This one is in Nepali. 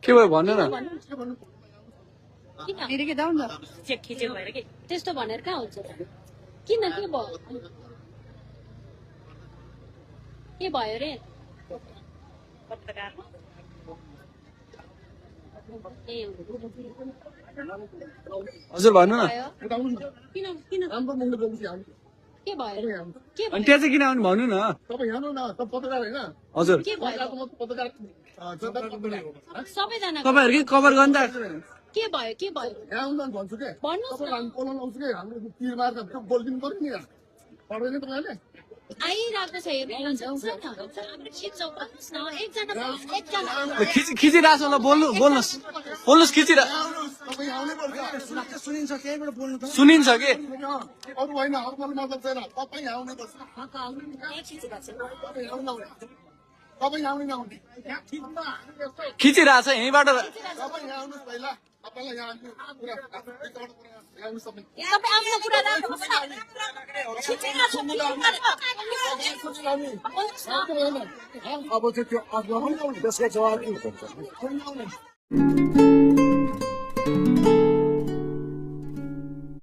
के भयो भन्नु न त्यस्तो भनेर कहाँ हुन्छ किन के भयो रे हजुर भन्नु न के भयो अनि त्यहाँ चाहिँ किन आउनु भन्नु न हजुर सबैजना तपाईँहरू के कभर गर्नु त के भयो भन्नुहोस् आइरहेको छ खिचिरहेको छ ल बोल्नुहोस् खिचिरहेको सुनिन्छ के खिचिरहेको छ यहीँबाट अब चाहिँ त्यो त्यसको जवाब के हुन्छ